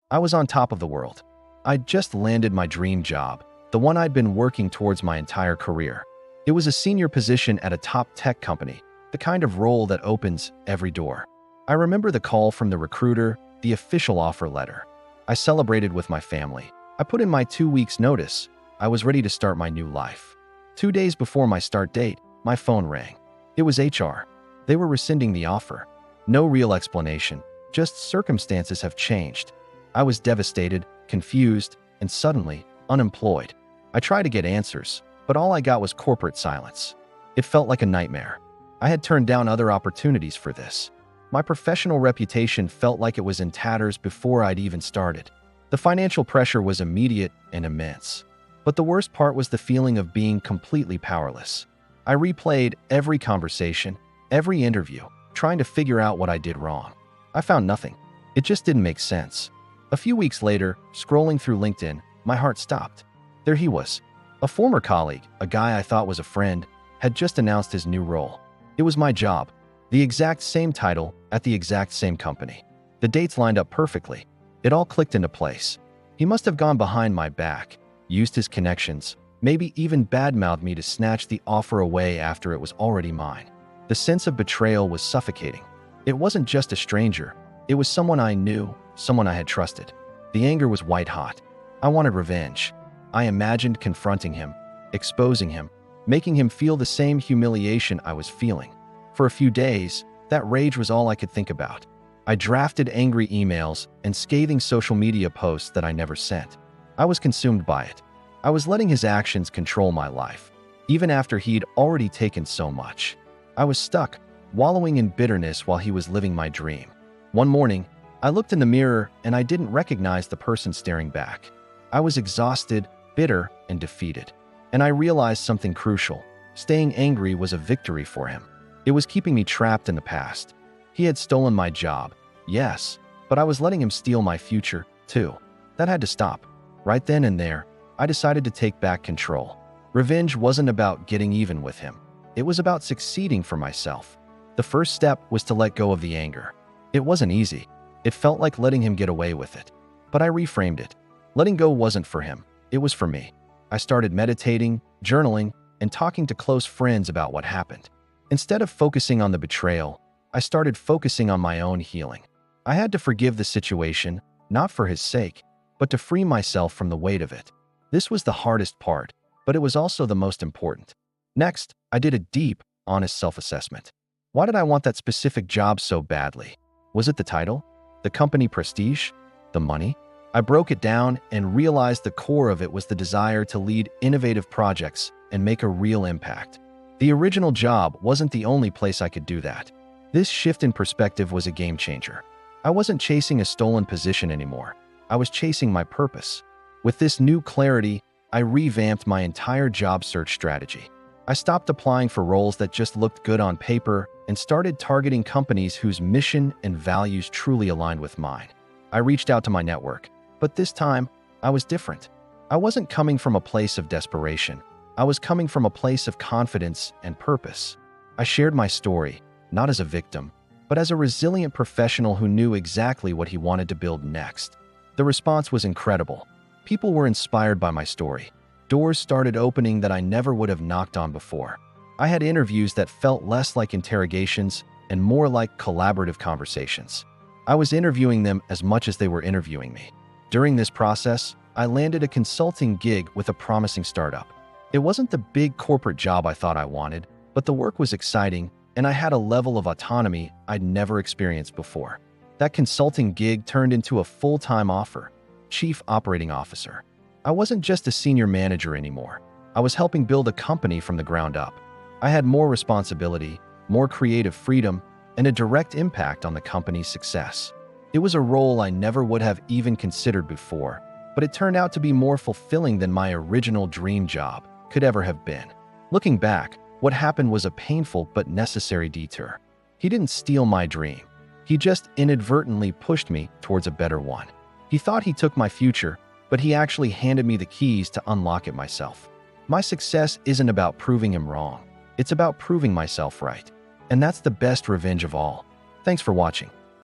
I was on top of the world. I'd just landed my dream job, the one I'd been working towards my entire career. It was a senior position at a top tech company, the kind of role that opens every door. I remember the call from the recruiter, the official offer letter. I celebrated with my family. I put in my 2 weeks' notice. I was ready to start my new life. 2 days before my start date, my phone rang. It was HR. They were rescinding the offer. No real explanation, just circumstances have changed. I was devastated, confused, and suddenly unemployed. I tried to get answers, but all I got was corporate silence. It felt like a nightmare. I had turned down other opportunities for this. My professional reputation felt like it was in tatters before I'd even started. The financial pressure was immediate and immense. But the worst part was the feeling of being completely powerless. I replayed every conversation, every interview, trying to figure out what I did wrong. I found nothing. It just didn't make sense. A few weeks later, scrolling through LinkedIn, my heart stopped. There he was. A former colleague, a guy I thought was a friend, had just announced his new role. It was my job, the exact same title at the exact same company. The dates lined up perfectly. It all clicked into place. He must have gone behind my back, used his connections, maybe even badmouthed me to snatch the offer away after it was already mine. The sense of betrayal was suffocating. It wasn't just a stranger. It was someone I knew, someone I had trusted. The anger was white hot. I wanted revenge. I imagined confronting him, exposing him, making him feel the same humiliation I was feeling. For a few days, that rage was all I could think about. I drafted angry emails and scathing social media posts that I never sent. I was consumed by it. I was letting his actions control my life, even after he'd already taken so much. I was stuck, wallowing in bitterness while he was living my dream. One morning, I looked in the mirror and I didn't recognize the person staring back. I was exhausted, bitter, and defeated. And I realized something crucial. Staying angry was a victory for him. It was keeping me trapped in the past. He had stolen my job, yes, but I was letting him steal my future, too. That had to stop. Right then and there, I decided to take back control. Revenge wasn't about getting even with him. It was about succeeding for myself. The first step was to let go of the anger. It wasn't easy. It felt like letting him get away with it. But I reframed it. Letting go wasn't for him. It was for me. I started meditating, journaling, and talking to close friends about what happened. Instead of focusing on the betrayal, I started focusing on my own healing. I had to forgive the situation, not for his sake, but to free myself from the weight of it. This was the hardest part, but it was also the most important. Next, I did a deep, honest self-assessment. Why did I want that specific job so badly? Was it the title? The company prestige? The money? I broke it down and realized the core of it was the desire to lead innovative projects and make a real impact. The original job wasn't the only place I could do that. This shift in perspective was a game changer. I wasn't chasing a stolen position anymore. I was chasing my purpose. With this new clarity, I revamped my entire job search strategy. I stopped applying for roles that just looked good on paper and started targeting companies whose mission and values truly aligned with mine. I reached out to my network, but this time, I was different. I wasn't coming from a place of desperation. I was coming from a place of confidence and purpose. I shared my story, not as a victim, but as a resilient professional who knew exactly what he wanted to build next. The response was incredible. People were inspired by my story. Doors started opening that I never would have knocked on before. I had interviews that felt less like interrogations and more like collaborative conversations. I was interviewing them as much as they were interviewing me. During this process, I landed a consulting gig with a promising startup. It wasn't the big corporate job I thought I wanted, but the work was exciting and I had a level of autonomy I'd never experienced before. That consulting gig turned into a full-time offer, Chief Operating Officer. I wasn't just a senior manager anymore. I was helping build a company from the ground up. I had more responsibility, more creative freedom, and a direct impact on the company's success. It was a role I never would have even considered before, but it turned out to be more fulfilling than my original dream job could ever have been. Looking back, what happened was a painful but necessary detour. He didn't steal my dream. He just inadvertently pushed me towards a better one. He thought he took my future, but he actually handed me the keys to unlock it myself. My success isn't about proving him wrong. It's about proving myself right. And that's the best revenge of all. Thanks for watching.